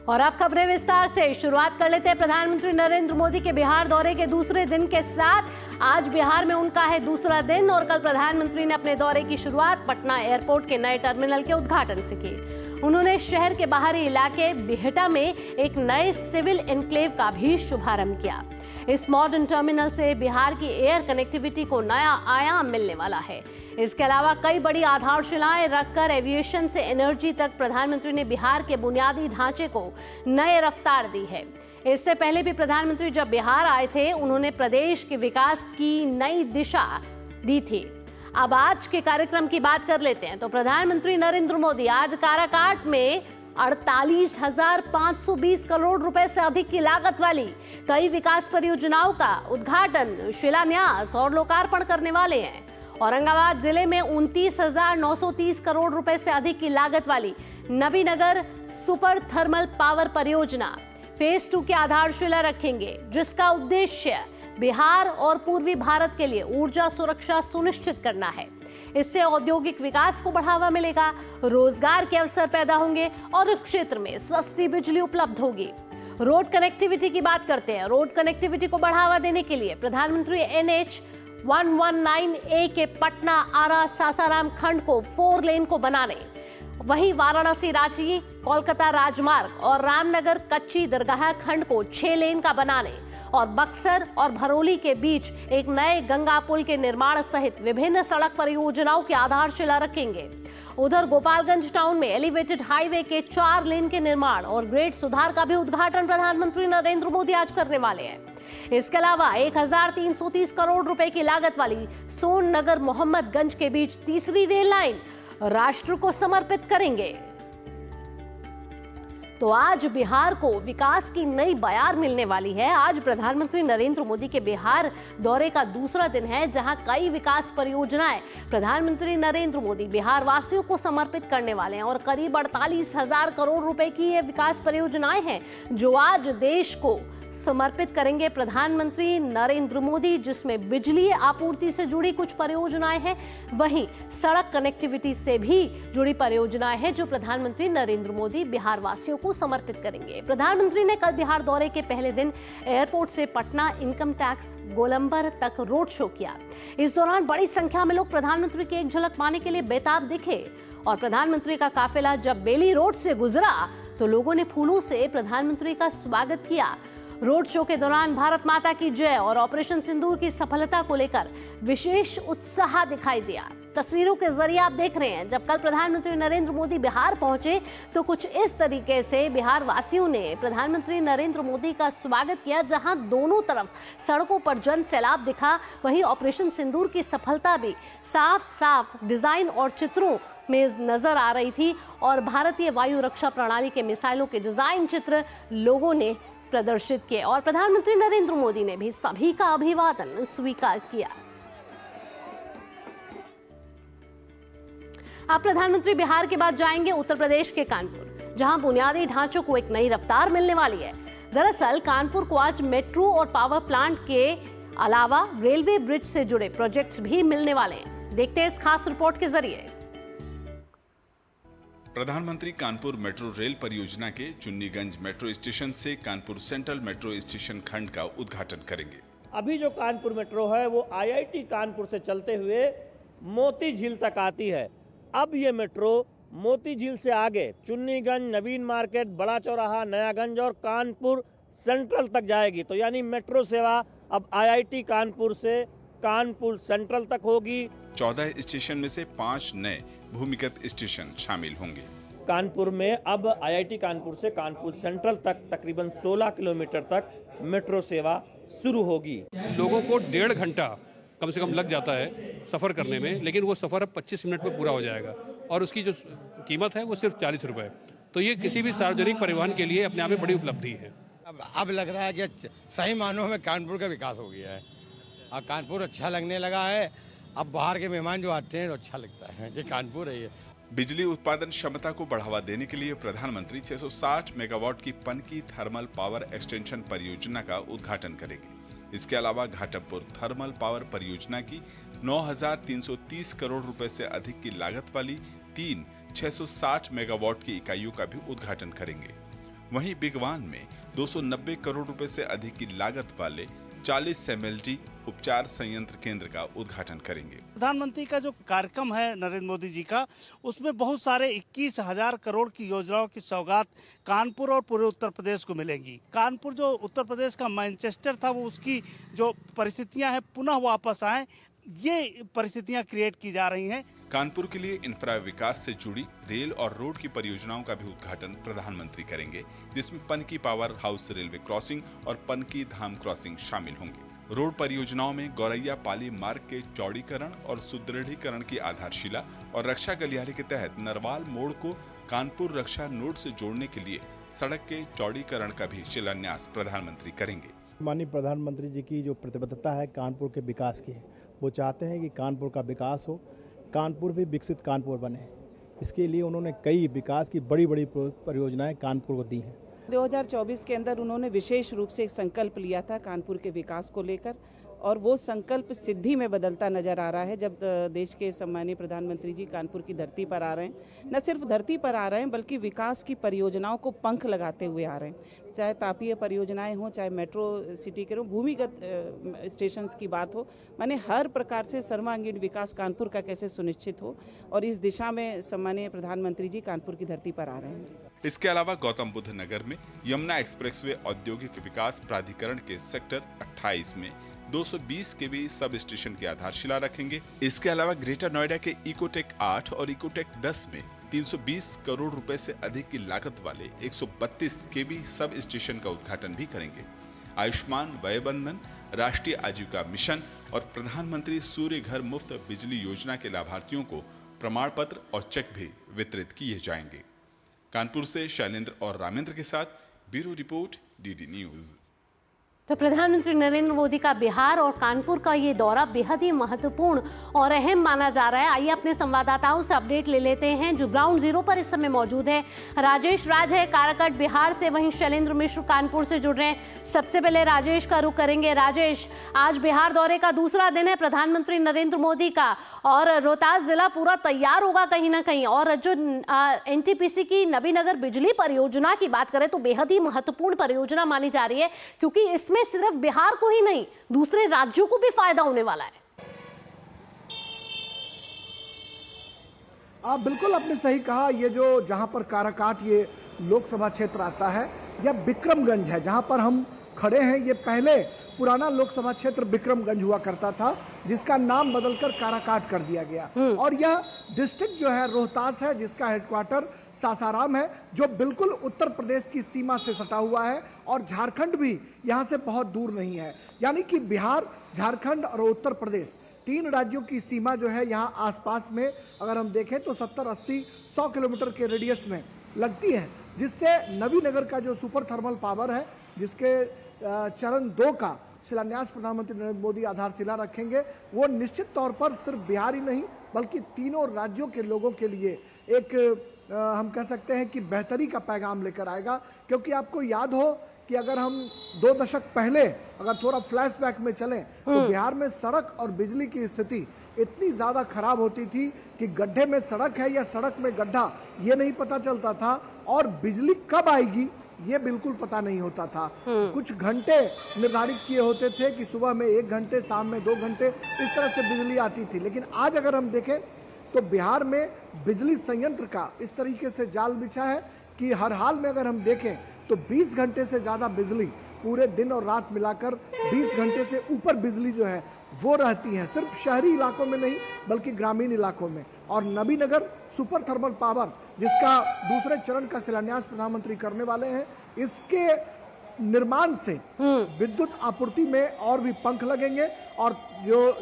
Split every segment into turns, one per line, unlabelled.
और अब खबरें विस्तार से। शुरुआत कर लेते हैं प्रधानमंत्री नरेंद्र मोदी के बिहार दौरे के दूसरे दिन के साथ। आज बिहार में उनका है दूसरा दिन और कल प्रधानमंत्री ने अपने दौरे की शुरुआत पटना एयरपोर्ट के नए टर्मिनल के उद्घाटन से की। उन्होंने शहर के बाहरी इलाके बिहटा में एक नए सिविल एन्क्लेव का भी शुभारंभ किया। इस मॉडर्न टर्मिनल से बिहार की एयर कनेक्टिविटी को नया आयाम मिलने वाला है। इसके अलावा कई बड़ी आधारशिलाएं रखकर एविएशन से एनर्जी तक प्रधानमंत्री ने बिहार के बुनियादी ढांचे को नए रफ्तार दी है। इससे पहले भी प्रधानमंत्री जब बिहार आए थे, उन्होंने प्रदेश के विकास की नई दिशा दी थी। अब आज के कार्यक्रम की बात कर लेते हैं तो प्रधानमंत्री नरेंद्र मोदी आज काराकाट में 48,520 करोड़ रुपए से अधिक की लागत वाली कई विकास परियोजनाओं का उद्घाटन, शिलान्यास और लोकार्पण करने वाले हैं। औरंगाबाद जिले में 29,930 करोड़ रुपए से अधिक की लागत वाली नबीनगर सुपर थर्मल पावर परियोजना फेज 2 की आधारशिला रखेंगे, जिसका उद्देश्य बिहार और पूर्वी भारत के लिए ऊर्जा सुरक्षा सुनिश्चित करना है। इससे औद्योगिक विकास को बढ़ावा मिलेगा, रोजगार के अवसर पैदा होंगे और क्षेत्र में सस्ती बिजली उपलब्ध होगी। रोड कनेक्टिविटी की बात करते हैं। रोड कनेक्टिविटी को बढ़ावा देने के लिए प्रधानमंत्री NH 119A के पटना आरा सासाराम खंड को 4 लेन को बनाने, वहीं वाराणसी रांची कोलकाता राजमार्ग और रामनगर कच्ची दरगाह खंड को 6 लेन का बनाने और बक्सर और भरोली के बीच एक नए गंगा पुल के निर्माण सहित विभिन्न सड़क परियोजनाओं की आधारशिला रखेंगे। उधर गोपालगंज टाउन में एलिवेटेड हाईवे के 4 लेन के निर्माण और ग्रेड सुधार का भी उद्घाटन प्रधानमंत्री नरेंद्र मोदी आज करने वाले हैं। इसके अलावा 1,330 करोड़ रुपए की लागत वाली सोन नगर मोहम्मदगंज के बीच तीसरी रेल लाइन राष्ट्र को समर्पित करेंगे। तो आज बिहार को विकास की नई बयार मिलने वाली है। आज प्रधानमंत्री नरेंद्र मोदी के बिहार दौरे का दूसरा दिन है, जहां कई विकास परियोजनाएं प्रधानमंत्री नरेंद्र मोदी बिहार वासियों को समर्पित करने वाले हैं और करीब 48,000 करोड़ रुपए की ये विकास परियोजनाएं हैं जो आज देश को समर्पित करेंगे प्रधानमंत्री नरेंद्र मोदी, जिसमें बिजली आपूर्ति से जुड़ी कुछ परियोजनाएं हैं, वहीं सड़क कनेक्टिविटी से भी जुड़ी परियोजनाएं हैं जो प्रधानमंत्री नरेंद्र मोदी बिहार वासियों को समर्पित करेंगे। प्रधानमंत्री ने कल बिहार दौरे के पहले दिन एयरपोर्ट से पटना इनकम टैक्स गोलंबर तक रोड शो किया। इस दौरान बड़ी संख्या में लोग प्रधानमंत्री की एक झलक पाने के लिए बेताब दिखे और प्रधानमंत्री का काफिला जब बेली रोड से गुजरा तो लोगों ने फूलों से प्रधानमंत्री का स्वागत किया। रोड शो के दौरान भारत माता की जय और ऑपरेशन सिंदूर की सफलता को लेकर विशेष उत्साह दिखाई दिया। तस्वीरों के जरिए आप देख रहे हैं, जब कल प्रधानमंत्री नरेंद्र मोदी बिहार पहुंचे तो कुछ इस तरीके से बिहार वासियों ने प्रधानमंत्री नरेंद्र मोदी का स्वागत किया। जहां दोनों तरफ सड़कों पर जन सैलाब दिखा, वहीं ऑपरेशन सिंदूर की सफलता भी साफ साफ डिजाइन और चित्रों में नजर आ रही थी और भारतीय वायु रक्षा प्रणाली के मिसाइलों के डिजाइन चित्र लोगों ने प्रदर्शित किए और प्रधानमंत्री नरेंद्र मोदी ने भी सभी का अभिवादन स्वीकार किया। अब प्रधानमंत्री बिहार के बाद जाएंगे उत्तर प्रदेश के कानपुर, जहां बुनियादी ढांचों को एक नई रफ्तार मिलने वाली है। दरअसल कानपुर को आज मेट्रो और पावर प्लांट के अलावा रेलवे ब्रिज से जुड़े प्रोजेक्ट्स भी मिलने वाले हैं। देखते हैं इस खास रिपोर्ट के जरिए।
प्रधानमंत्री कानपुर मेट्रो रेल परियोजना के चुन्नीगंज मेट्रो स्टेशन से कानपुर सेंट्रल मेट्रो स्टेशन खंड का उद्घाटन करेंगे।
अभी जो कानपुर मेट्रो है वो IIT कानपुर से चलते हुए मोती झील तक आती है। अब ये मेट्रो मोती झील से आगे चुन्नीगंज, नवीन मार्केट, बड़ा चौराहा, नयागंज और कानपुर सेंट्रल तक जाएगी। तो यानी मेट्रो सेवा अब IIT कानपुर से कानपुर सेंट्रल तक होगी।
14 स्टेशन में से 5 नए भूमिगत स्टेशन शामिल होंगे।
कानपुर में अब IIT कानपुर से कानपुर सेंट्रल तक तकरीबन 16 किलोमीटर तक मेट्रो सेवा शुरू होगी।
लोगों को 1.5 घंटा कम से कम लग जाता है सफ़र करने में, लेकिन वो सफ़र अब 25 मिनट में पूरा हो जाएगा और उसकी जो कीमत है वो सिर्फ 40 रुपये। तो ये किसी भी सार्वजनिक परिवहन के लिए अपने आप में बड़ी उपलब्धि है।
अब लग रहा है कि सही मानों में कानपुर का विकास हो गया है और कानपुर अच्छा लगने लगा है। अब बाहर के मेहमान जो आते हैं तो अच्छा लगता है कि कानपुर है ये।
बिजली उत्पादन क्षमता को बढ़ावा देने के लिए प्रधानमंत्री 660 मेगावाट की पनकी थर्मल पावर एक्सटेंशन परियोजना का उद्घाटन करेंगे। इसके अलावा घाटमपुर थर्मल पावर परियोजना की 9,330 करोड़ रुपए से अधिक की लागत वाली 3 660 मेगावाट की इकाइयों का भी उद्घाटन करेंगे। वहीं बिगवान में 290 करोड़ रुपए से अधिक की लागत वाले 40 एमएलडी उपचार संयंत्र केंद्र का उद्घाटन करेंगे।
प्रधानमंत्री का जो कार्यक्रम है नरेंद्र मोदी जी का, उसमें बहुत सारे 21,000 करोड़ की योजनाओं की सौगात कानपुर और पूरे उत्तर प्रदेश को मिलेंगी। कानपुर जो उत्तर प्रदेश का मैनचेस्टर था, वो उसकी जो परिस्थितियां हैं पुनः वापस आए, ये परिस्थितियां क्रिएट की जा रही हैं।
कानपुर के लिए इंफ्रा विकास से जुड़ी रेल और रोड की परियोजनाओं का भी उद्घाटन प्रधानमंत्री करेंगे, जिसमें Panki power house railway crossing और पनकी धाम क्रॉसिंग शामिल होंगे। रोड परियोजनाओं में गौरैया पाली मार्ग के चौड़ीकरण और सुदृढ़ीकरण की आधारशिला और रक्षा गलियारे के तहत नरवाल मोड़ को कानपुर रक्षा नोड से जोड़ने के लिए सड़क के चौड़ीकरण का भी शिलान्यास प्रधानमंत्री करेंगे।
माननीय प्रधानमंत्री जी की जो प्रतिबद्धता है कानपुर के विकास की, वो चाहते हैं कि कानपुर का विकास हो, कानपुर भी विकसित कानपुर बने। इसके लिए उन्होंने कई विकास की बड़ी बड़ी परियोजनाएं कानपुर को दी हैं।
2024 के अंदर उन्होंने विशेष रूप से एक संकल्प लिया था कानपुर के विकास को लेकर, और वो संकल्प सिद्धि में बदलता नजर आ रहा है जब देश के सम्मानीय प्रधानमंत्री जी कानपुर की धरती पर आ रहे हैं। न सिर्फ धरती पर आ रहे हैं बल्कि विकास की परियोजनाओं को पंख लगाते हुए आ रहे हैं। चाहे तापीय परियोजनाएं हों, चाहे मेट्रो सिटी के भूमिगत स्टेशंस की बात हो, माने हर प्रकार से सर्वांगीण विकास कानपुर का कैसे सुनिश्चित हो, और इस दिशा में सम्मानीय प्रधानमंत्री जी कानपुर की धरती पर आ रहे हैं।
इसके अलावा गौतम बुद्ध नगर में यमुना एक्सप्रेसवे औद्योगिक विकास प्राधिकरण के सेक्टर 28 में 220 केवी सब स्टेशन की आधारशिला रखेंगे। इसके अलावा ग्रेटर नोएडा के इकोटेक 8 और इकोटेक 10 में 320 करोड़ रुपए से अधिक की लागत वाले 132 केवी सब स्टेशन का उद्घाटन भी करेंगे। आयुष्मान वय बंधन, राष्ट्रीय आजीविका मिशन और प्रधानमंत्री सूर्य घर मुफ्त बिजली योजना के लाभार्थियों को प्रमाण पत्र और चेक भी वितरित किए जाएंगे। कानपुर से शैलेंद्र और रामेंद्र के साथ ब्यूरो रिपोर्ट, डीडी न्यूज।
तो प्रधानमंत्री नरेंद्र मोदी का बिहार और कानपुर का ये दौरा बेहद ही महत्वपूर्ण और अहम माना जा रहा है। आइए अपने संवाददाताओं से अपडेट ले लेते हैं जो ग्राउंड जीरो पर इस समय मौजूद है। राजेश राज है काराकट बिहार से, वहीं शैलेंद्र मिश्र कानपुर से जुड़ रहे हैं। सबसे पहले राजेश का रुख करेंगे। राजेश, आज बिहार दौरे का दूसरा दिन है प्रधानमंत्री नरेंद्र मोदी का, और रोहतास जिला पूरा तैयार होगा कहीं ना कहीं। और जो एनटीपीसी की नबीनगर बिजली परियोजना की बात करें तो बेहद ही महत्वपूर्ण परियोजना मानी जा रही है, क्योंकि इसमें सिर्फ बिहार को ही नहीं दूसरे राज्यों को भी फायदा होने वाला है।
आप बिल्कुल आपने सही कहा। ये जो जहां पर काराकाट ये लोकसभा क्षेत्र आता है, या विक्रमगंज है जहां पर हम खड़े हैं, ये पहले पुराना लोकसभा क्षेत्र विक्रमगंज हुआ करता था, जिसका नाम बदलकर काराकाट कर दिया गया। और यह डिस्ट्रिक्ट जो है रोहतास है, जिसका हेडक्वार्टर सासाराम है, जो बिल्कुल उत्तर प्रदेश की सीमा से सटा हुआ है, और झारखंड भी यहाँ से बहुत दूर नहीं है। यानी कि बिहार, झारखंड और उत्तर प्रदेश, तीन राज्यों की सीमा जो है यहाँ आसपास में अगर हम देखें तो 70, 80, 100 किलोमीटर के रेडियस में लगती है, जिससे नवीनगर का जो सुपर थर्मल पावर है, जिसके चरण 2 का शिलान्यास प्रधानमंत्री नरेंद्र मोदी आधारशिला रखेंगे, वो निश्चित तौर पर सिर्फ बिहार ही नहीं बल्कि तीनों राज्यों के लोगों के लिए एक हम कह सकते हैं कि बेहतरी का पैगाम लेकर आएगा। क्योंकि आपको याद हो कि अगर हम 2 दशक पहले अगर थोड़ा फ्लैशबैक में चलें तो बिहार में सड़क और बिजली की स्थिति इतनी ज़्यादा खराब होती थी कि गड्ढे में सड़क है या सड़क में गड्ढा ये नहीं पता चलता था, और बिजली कब आएगी ये बिल्कुल पता नहीं होता था। कुछ घंटे निर्धारित किए होते थे कि सुबह में 1 घंटे, शाम में 2 घंटे, इस तरह से बिजली आती थी। लेकिन आज अगर हम देखें तो बिहार में बिजली संयंत्र का इस तरीके से जाल बिछा है कि हर हाल में अगर हम देखें तो 20 घंटे से ज़्यादा बिजली पूरे दिन और रात मिलाकर 20 घंटे से ऊपर बिजली जो है वो रहती है, सिर्फ शहरी इलाकों में नहीं बल्कि ग्रामीण इलाकों में। और नबीनगर सुपर थर्मल पावर, जिसका दूसरे चरण का शिलान्यास प्रधानमंत्री करने वाले हैं, इसके निर्माण से विद्युत आपूर्ति में और भी पंख लगेंगे, और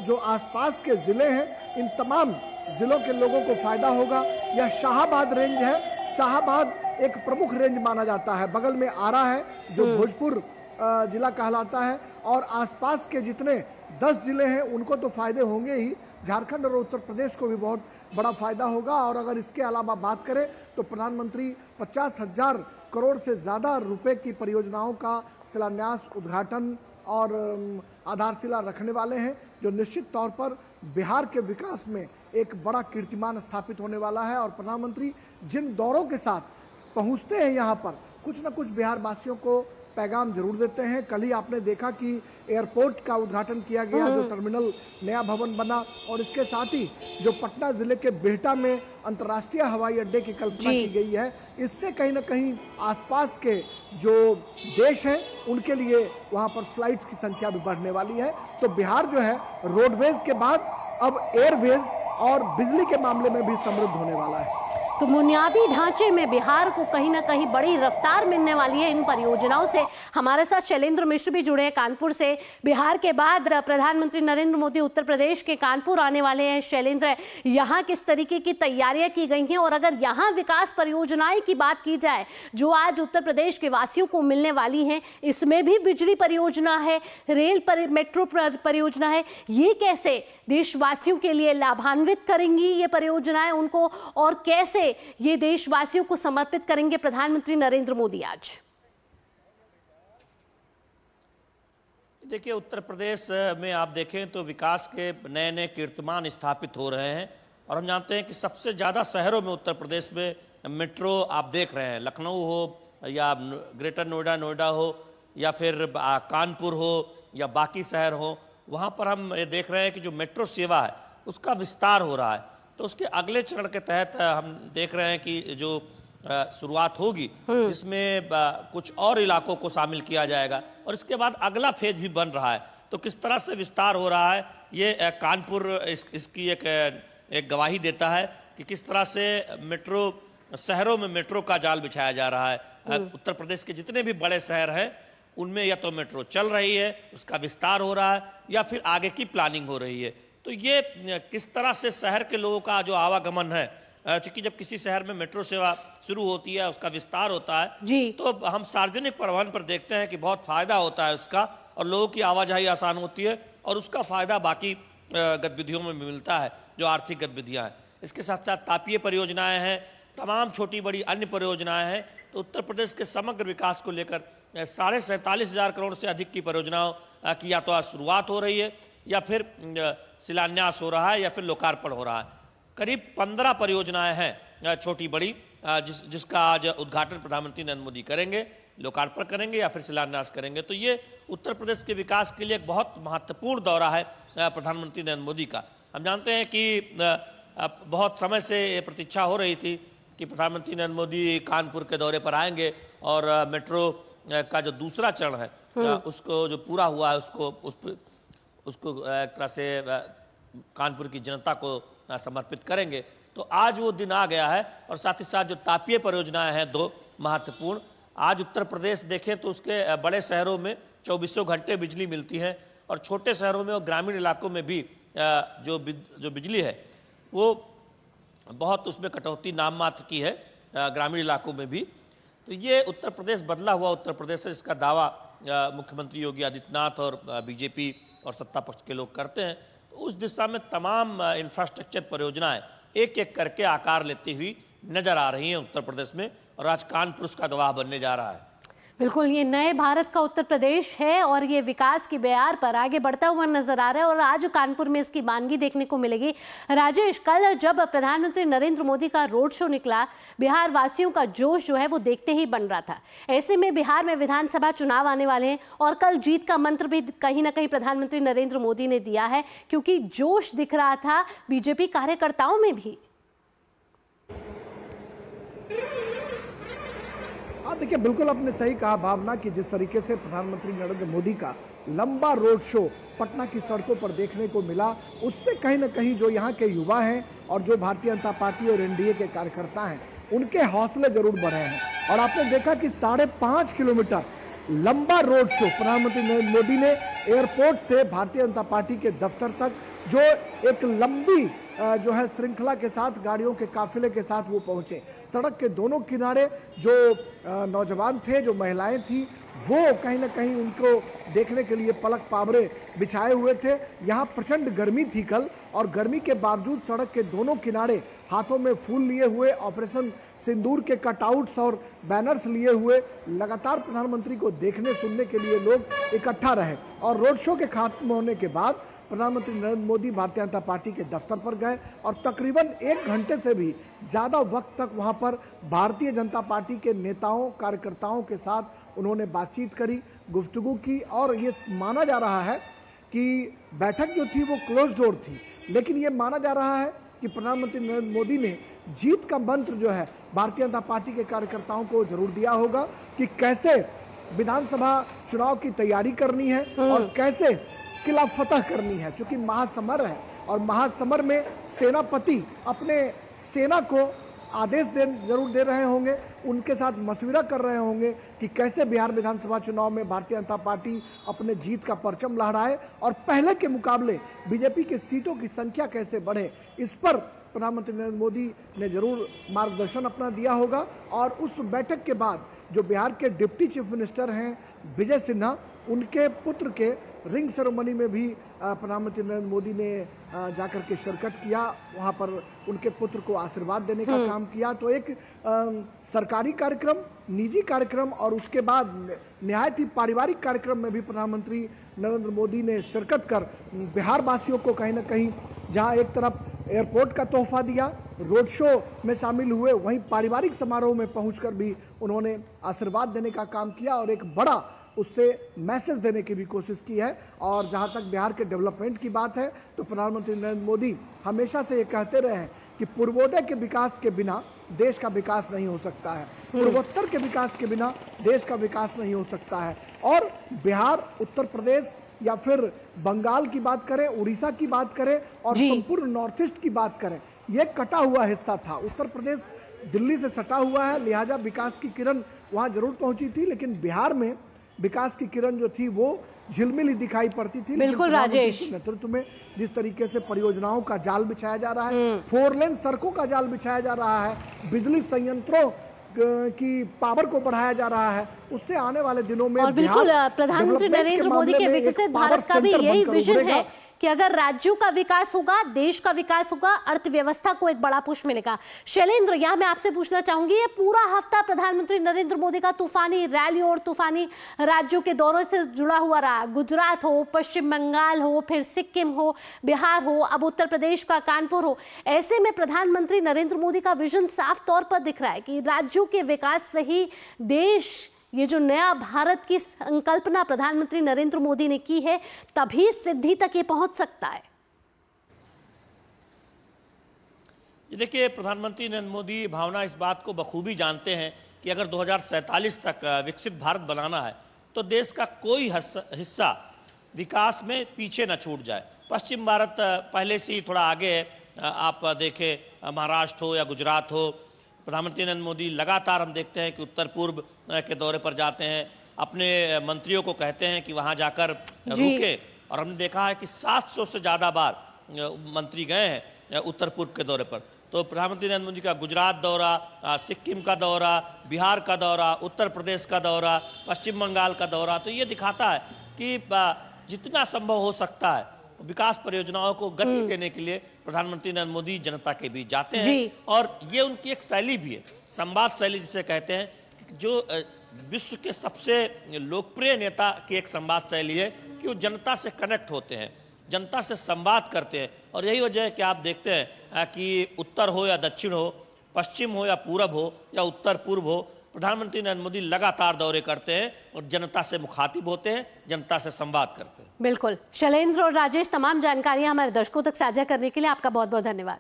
जो आसपास के जिले हैं इन तमाम जिलों के लोगों को फायदा होगा। यह शाहाबाद रेंज है, शाहाबाद एक प्रमुख रेंज माना जाता है, बगल में आरा है जो भोजपुर जिला कहलाता है, और आसपास के जितने 10 जिले हैं उनको तो फायदे होंगे ही, झारखंड और उत्तर प्रदेश को भी बहुत बड़ा फायदा होगा। और अगर इसके अलावा बात करें तो प्रधानमंत्री 50,000 करोड़ से ज़्यादा रुपए की परियोजनाओं का शिलान्यास, उद्घाटन और आधारशिला रखने वाले हैं, जो निश्चित तौर पर बिहार के विकास में एक बड़ा कीर्तिमान स्थापित होने वाला है। और प्रधानमंत्री जिन दौरों के साथ पहुंचते हैं यहाँ पर, कुछ न कुछ बिहार वासियों को पैगाम जरूर देते हैं। कल ही आपने देखा कि एयरपोर्ट का उद्घाटन किया गया, जो टर्मिनल नया भवन बना, और इसके साथ ही जो पटना जिले के बिहटा में अंतर्राष्ट्रीय हवाई अड्डे की कल्पना की गई है, इससे कहीं ना कहीं आसपास के जो देश हैं उनके लिए वहां पर फ्लाइट्स की संख्या भी बढ़ने वाली है। तो बिहार जो है रोडवेज के बाद अब एयरवेज और बिजली के मामले में भी समृद्ध होने वाला है।
तो बुनियादी ढांचे में बिहार को कहीं ना कहीं बड़ी रफ्तार मिलने वाली है इन परियोजनाओं से। हमारे साथ शैलेंद्र मिश्र भी जुड़े हैं कानपुर से। बिहार के बाद प्रधानमंत्री नरेंद्र मोदी उत्तर प्रदेश के कानपुर आने वाले हैं। शैलेंद्र, यहाँ किस तरीके की तैयारियां की गई हैं, और अगर यहाँ विकास परियोजनाएं की बात की जाए जो आज उत्तर प्रदेश के वासियों को मिलने वाली हैं, इसमें भी बिजली परियोजना है, मेट्रो परियोजना है, ये कैसे देशवासियों के लिए लाभान्वित करेंगी ये परियोजनाएं उनको, और कैसे ये देशवासियों को समर्पित करेंगे प्रधानमंत्री नरेंद्र मोदी आज?
देखिए, उत्तर प्रदेश में आप देखें तो विकास के नए नए कीर्तिमान स्थापित हो रहे हैं, और हम जानते हैं कि सबसे ज़्यादा शहरों में उत्तर प्रदेश में मेट्रो आप देख रहे हैं। लखनऊ हो या ग्रेटर नोएडा हो या फिर कानपुर हो या बाकी शहर हो, वहाँ पर हम ये देख रहे हैं कि जो मेट्रो सेवा है उसका विस्तार हो रहा है। तो उसके अगले चरण के तहत हम देख रहे हैं कि जो शुरुआत होगी जिसमें कुछ और इलाकों को शामिल किया जाएगा, और इसके बाद अगला फेज भी बन रहा है। तो किस तरह से विस्तार हो रहा है ये कानपुर इसकी एक गवाही देता है कि किस तरह से मेट्रो शहरों में मेट्रो का जाल बिछाया जा रहा है। उत्तर प्रदेश के जितने भी बड़े शहर हैं उनमें या तो मेट्रो चल रही है, उसका विस्तार हो रहा है, या फिर आगे की प्लानिंग हो रही है। तो ये किस तरह से शहर के लोगों का जो आवागमन है, चूंकि जब किसी शहर में मेट्रो सेवा शुरू होती है, उसका विस्तार होता है, तो हम सार्वजनिक परिवहन पर देखते हैं कि बहुत फायदा होता है उसका, और लोगों की आवाजाही आसान होती है, और उसका फायदा बाकी गतिविधियों में मिलता है जो आर्थिक गतिविधियां हैं। इसके साथ साथ तापीय परियोजनाएं हैं, तमाम छोटी बड़ी अन्य परियोजनाएं हैं। तो उत्तर प्रदेश के समग्र विकास को लेकर 47,500 करोड़ से अधिक की परियोजनाओं की या तो आज शुरुआत हो रही है, या फिर शिलान्यास हो रहा है, या फिर लोकार्पण हो रहा है। करीब 15 परियोजनाएं हैं छोटी बड़ी, जिसका आज उद्घाटन प्रधानमंत्री नरेंद्र मोदी करेंगे, लोकार्पण करेंगे या फिर शिलान्यास करेंगे। तो ये उत्तर प्रदेश के विकास के लिए एक बहुत महत्वपूर्ण दौरा है प्रधानमंत्री नरेंद्र मोदी का। हम जानते हैं कि बहुत समय से ये प्रतीक्षा हो रही थी कि प्रधानमंत्री नरेंद्र मोदी कानपुर के दौरे पर आएंगे, और मेट्रो का जो दूसरा चरण है उसको जो पूरा हुआ है उसको एक तरह से कानपुर की जनता को समर्पित करेंगे। तो आज वो दिन आ गया है, और साथ ही साथ जो तापीय परियोजनाएं हैं 2 महत्वपूर्ण, आज उत्तर प्रदेश देखें तो उसके बड़े शहरों में 24 घंटे बिजली मिलती है, और छोटे शहरों में और ग्रामीण इलाकों में भी जो बिजली है वो बहुत उसमें कटौती नाम मात्र की है, ग्रामीण इलाकों में भी। तो ये उत्तर प्रदेश बदला हुआ उत्तर प्रदेश है, जिसका दावा मुख्यमंत्री योगी आदित्यनाथ और बीजेपी और सत्ता पक्ष के लोग करते हैं। तो उस दिशा में तमाम इंफ्रास्ट्रक्चर परियोजनाएं एक एक करके आकार लेती हुई नजर आ रही हैं उत्तर प्रदेश में, और आज कानपुर उसका गवाह बनने जा रहा है।
बिल्कुल, ये नए भारत का उत्तर प्रदेश है, और ये विकास की बयार पर आगे बढ़ता हुआ नजर आ रहा है, और आज कानपुर में इसकी मानगी देखने को मिलेगी। राजेश, कल जब प्रधानमंत्री नरेंद्र मोदी का रोड शो निकला, बिहार वासियों का जोश जो है वो देखते ही बन रहा था। ऐसे में बिहार में विधानसभा चुनाव आने वाले हैं, और कल जीत का मंत्र भी कहीं ना कहीं प्रधानमंत्री नरेंद्र मोदी ने दिया है, क्योंकि जोश दिख रहा था बीजेपी कार्यकर्ताओं में भी।
देखिए, बिल्कुल आपने सही कहा भावना कि जिस तरीके से प्रधानमंत्री नरेंद्र मोदी का लंबा रोड शो पटना की सड़कों पर देखने को मिला, उससे कहीं ना कहीं जो यहाँ के युवा हैं और जो भारतीय जनता पार्टी और एनडीए के कार्यकर्ता हैं, उनके हौसले जरूर बढ़े हैं। और आपने देखा कि 5.5 किलोमीटर लंबा रोड शो प्रधानमंत्री नरेंद्र मोदी ने एयरपोर्ट से भारतीय जनता पार्टी के दफ्तर तक, जो एक लंबी जो है श्रृंखला के साथ, गाड़ियों के काफिले के साथ वो पहुंचे। सड़क के दोनों किनारे जो नौजवान थे, जो महिलाएं थी, वो कहीं ना कहीं उनको देखने के लिए पलक पावरे बिछाए हुए थे। यहाँ प्रचंड गर्मी थी कल, और गर्मी के बावजूद सड़क के दोनों किनारे हाथों में फूल लिए हुए, ऑपरेशन सिंदूर के कटआउट्स और बैनर्स लिए हुए लगातार प्रधानमंत्री को देखने सुनने के लिए लोग इकट्ठा रहे। और रोड शो के खत्म होने के बाद प्रधानमंत्री नरेंद्र मोदी भारतीय जनता पार्टी के दफ्तर पर गए और तकरीबन 1 घंटे से भी ज़्यादा वक्त तक वहां पर भारतीय जनता पार्टी के नेताओं कार्यकर्ताओं के साथ उन्होंने बातचीत करी, गुफ्तगू की। और ये माना जा रहा है कि बैठक जो थी वो क्लोज डोर थी, लेकिन ये माना जा रहा है कि प्रधानमंत्री नरेंद्र मोदी ने जीत का मंत्र जो है भारतीय जनता पार्टी के कार्यकर्ताओं को जरूर दिया होगा कि कैसे विधानसभा चुनाव की तैयारी करनी है और कैसे किला फतह करनी है। क्योंकि महासमर है और महासमर में सेनापति अपने सेना को आदेश जरूर दे रहे होंगे, उनके साथ मशविरा कर रहे होंगे कि कैसे बिहार विधानसभा चुनाव में भारतीय जनता पार्टी अपने जीत का परचम लहराए और पहले के मुकाबले बीजेपी के सीटों की संख्या कैसे बढ़े। इस पर प्रधानमंत्री नरेंद्र मोदी ने जरूर मार्गदर्शन अपना दिया होगा। और उस बैठक के बाद जो बिहार के डिप्टी चीफ मिनिस्टर हैं विजय सिन्हा, उनके पुत्र के रिंग सेरेमनी में भी प्रधानमंत्री नरेंद्र मोदी ने जाकर के शिरकत किया, वहां पर उनके पुत्र को आशीर्वाद देने का काम किया। तो एक सरकारी कार्यक्रम, निजी कार्यक्रम और उसके बाद निहायत ही पारिवारिक कार्यक्रम में भी प्रधानमंत्री नरेंद्र मोदी ने शिरकत कर बिहार वासियों को कहीं ना कहीं, जहां एक तरफ एयरपोर्ट का तोहफा दिया, रोड शो में शामिल हुए, वहीं पारिवारिक समारोह में पहुंचकर भी उन्होंने आशीर्वाद देने का काम किया और एक बड़ा उससे मैसेज देने की भी कोशिश की है। और जहां तक बिहार के डेवलपमेंट की बात है तो प्रधानमंत्री नरेंद्र मोदी हमेशा से ये कहते रहे हैं कि पूर्वोदय के विकास के बिना देश का विकास नहीं हो सकता है, पूर्वोत्तर के विकास के बिना देश का विकास नहीं हो सकता है। और बिहार, उत्तर प्रदेश या फिर बंगाल की बात करें, उड़ीसा की बात करें और संपूर्ण नॉर्थ ईस्ट की बात करें, ये कटा हुआ हिस्सा था। उत्तर प्रदेश दिल्ली से सटा हुआ है, लिहाजा विकास की किरण वहां जरूर पहुंची थी, लेकिन बिहार में विकास की किरण जो थी वो झिलमिल ही दिखाई पड़ती थी।
बिल्कुल राजेश,
नेतृत्व में जिस तरीके से परियोजनाओं का जाल बिछाया जा रहा है, 4 लेन सड़कों का जाल बिछाया जा रहा है, बिजली संयंत्रों की पावर को बढ़ाया जा रहा है, उससे आने वाले दिनों में
और बिल्कुल प्रधानमंत्री नरेंद्र मोदी के विकसित भारत का भी यही विजन है कि अगर राज्यों का विकास होगा, देश का विकास होगा, अर्थव्यवस्था को एक बड़ा पुश मिलेगा। शैलेंद्र, यहां मैं आपसे पूछना चाहूंगी, ये पूरा हफ्ता प्रधानमंत्री नरेंद्र मोदी का तूफानी रैली और तूफानी राज्यों के दौरे से जुड़ा हुआ रहा। गुजरात हो, पश्चिम बंगाल हो, फिर सिक्किम हो, बिहार हो, अब उत्तर प्रदेश का कानपुर हो, ऐसे में प्रधानमंत्री नरेंद्र मोदी का विजन साफ तौर पर दिख रहा है कि राज्यों के विकास से ही देश, ये जो नया भारत की संकल्पना प्रधानमंत्री नरेंद्र मोदी ने की है, तभी सिद्धि तक ये पहुंच सकता है।
देखिए, प्रधानमंत्री नरेंद्र मोदी भावना इस बात को बखूबी जानते हैं कि अगर 2047 तक विकसित भारत बनाना है तो देश का कोई हिस्सा विकास में पीछे न छूट जाए। पश्चिम भारत पहले से ही थोड़ा आगे है, आप देखें महाराष्ट्र हो या गुजरात हो। प्रधानमंत्री नरेंद्र मोदी लगातार हम देखते हैं कि उत्तर पूर्व के दौरे पर जाते हैं, अपने मंत्रियों को कहते हैं कि वहां जाकर रुके, और हमने देखा है कि 700 से ज़्यादा बार मंत्री गए हैं उत्तर पूर्व के दौरे पर। तो प्रधानमंत्री नरेंद्र मोदी का गुजरात दौरा, सिक्किम का दौरा, बिहार का दौरा, उत्तर प्रदेश का दौरा, पश्चिम बंगाल का दौरा, तो ये दिखाता है कि जितना संभव हो सकता है विकास परियोजनाओं को गति देने के लिए प्रधानमंत्री नरेंद्र मोदी जनता के बीच जाते हैं। और ये उनकी एक शैली भी है, संवाद शैली जिसे कहते हैं, जो विश्व के सबसे लोकप्रिय नेता की एक संवाद शैली है कि वो जनता से कनेक्ट होते हैं, जनता से संवाद करते हैं। और यही वजह है कि आप देखते हैं कि उत्तर हो या दक्षिण हो, पश्चिम हो या पूरब हो या उत्तर पूर्व हो, प्रधानमंत्री नरेंद्र मोदी लगातार दौरे करते हैं और जनता से मुखातिब होते हैं, जनता से संवाद करते हैं।
बिल्कुल। शैलेंद्र और राजेश, तमाम जानकारियां हमारे दर्शकों तक साझा करने के लिए आपका बहुत बहुत धन्यवाद।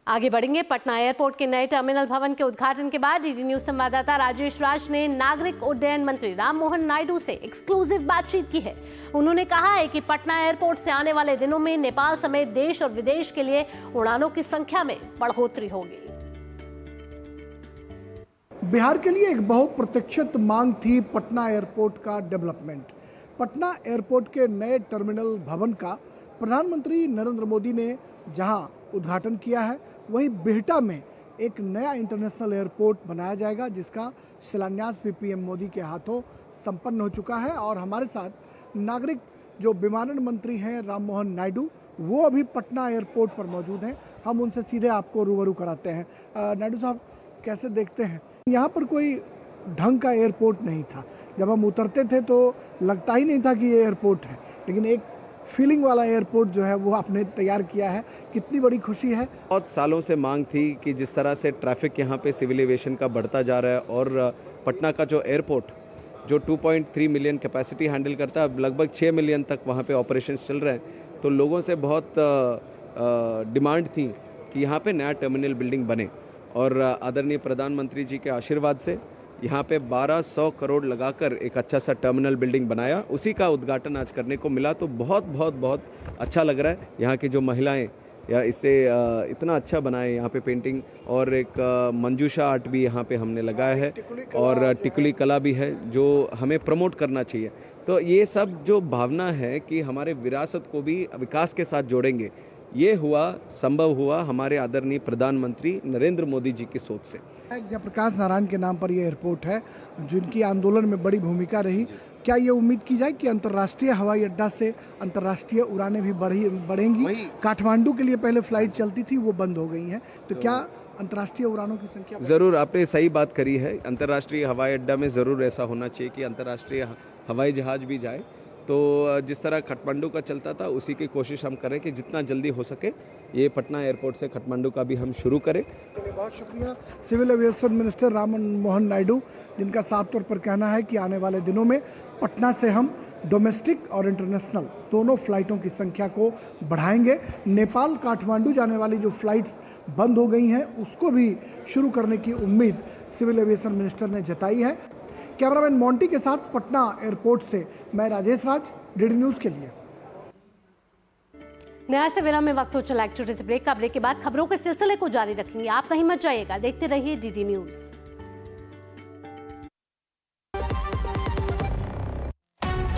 आगे बढ़ेंगे। पटना एयरपोर्ट के नए टर्मिनल भवन के उद्घाटन के बाद डीडी न्यूज संवाददाता राजेश राज ने नागरिक उड्डयन मंत्री राममोहन नायडू से एक्सक्लूसिव बातचीत की है। उन्होंने कहा है कि पटना एयरपोर्ट से आने वाले दिनों में नेपाल समेत देश और विदेश के लिए उड़ानों की संख्या में बढ़ोतरी होगी।
बिहार के लिए एक बहुप्रतीक्षित मांग थी पटना एयरपोर्ट का डेवलपमेंट। पटना एयरपोर्ट के नए टर्मिनल भवन का प्रधानमंत्री नरेंद्र मोदी ने जहां उद्घाटन किया है, वहीं बिहटा में एक नया इंटरनेशनल एयरपोर्ट बनाया जाएगा, जिसका शिलान्यास भी पीएम मोदी के हाथों संपन्न हो चुका है। और हमारे साथ नागरिक जो विमानन मंत्री हैं राममोहन नायडू, वो अभी पटना एयरपोर्ट पर मौजूद हैं। हम उनसे सीधे आपको रूबरू कराते हैं। नायडू साहब, कैसे देखते हैं यहाँ पर कोई ढंग का एयरपोर्ट नहीं था। जब हम उतरते थे तो लगता ही नहीं था कि ये एयरपोर्ट है, लेकिन एक फीलिंग वाला एयरपोर्ट जो है वो आपने तैयार किया है। कितनी बड़ी खुशी है।
बहुत सालों से मांग थी कि जिस तरह से ट्रैफिक यहाँ पे सिविल एविएशन का बढ़ता जा रहा है और पटना का जो एयरपोर्ट जो 2.3 मिलियन कैपेसिटी हैंडल करता है, लगभग 6 मिलियन तक वहाँ पे ऑपरेशंस चल रहे हैं, तो लोगों से बहुत डिमांड थी कि यहाँ पे नया टर्मिनल बिल्डिंग बने और आदरणीय प्रधानमंत्री जी के आशीर्वाद से यहाँ पे 1200 करोड़ लगाकर एक अच्छा सा टर्मिनल बिल्डिंग बनाया। उसी का उद्घाटन आज करने को मिला, तो बहुत बहुत बहुत अच्छा लग रहा है। यहाँ की जो महिलाएं या इससे इतना अच्छा बनाए यहाँ पे पेंटिंग, और एक मंजूषा आर्ट भी यहाँ पे हमने लगाया है और टिकुली कला भी है जो हमें प्रमोट करना चाहिए। तो ये सब जो भावना है कि हमारे विरासत को भी विकास के साथ जोड़ेंगे, ये संभव हुआ हमारे आदरणीय प्रधानमंत्री नरेंद्र मोदी जी की सोच से।
जयप्रकाश नारायण के नाम पर यह एयरपोर्ट है, जिनकी आंदोलन में बड़ी भूमिका रही। क्या ये उम्मीद की जाए कि अंतर्राष्ट्रीय हवाई अड्डा से अंतर्राष्ट्रीय उड़ानें भी बढ़ेंगी? काठमांडू के लिए पहले फ्लाइट चलती थी, वो बंद हो गई हैं, तो क्या अंतर्राष्ट्रीय उड़ानों की संख्या?
ज़रूर, आपने सही बात करी है। अंतर्राष्ट्रीय हवाई अड्डा में ज़रूर ऐसा होना चाहिए कि अंतर्राष्ट्रीय हवाई जहाज भी जाए। तो जिस तरह काठमांडू का चलता था, उसी की कोशिश हम करें कि जितना जल्दी हो सके ये पटना एयरपोर्ट से काठमांडू का भी हम शुरू करें।
बहुत शुक्रिया civil aviation minister Ram Mohan Naidu, जिनका साफ तौर पर कहना है कि आने वाले दिनों में पटना से हम डोमेस्टिक और इंटरनेशनल दोनों फ्लाइटों की संख्या को बढ़ाएंगे। नेपाल काठमांडू जाने वाली जो फ्लाइट्स बंद हो गई हैं, उसको भी शुरू करने की उम्मीद सिविल एविएशन मिनिस्टर ने जताई है। कैमरामैन मोंटी के साथ पटना एयरपोर्ट से मैं राजेश राज, डीडी न्यूज के लिए।
नया से विराम में वक्त हो चला एक छोटे से ब्रेक का। ब्रेक के बाद खबरों के सिलसिले को जारी रखेंगे। आप कहीं मत जाइएगा, देखते रहिए डीडी न्यूज।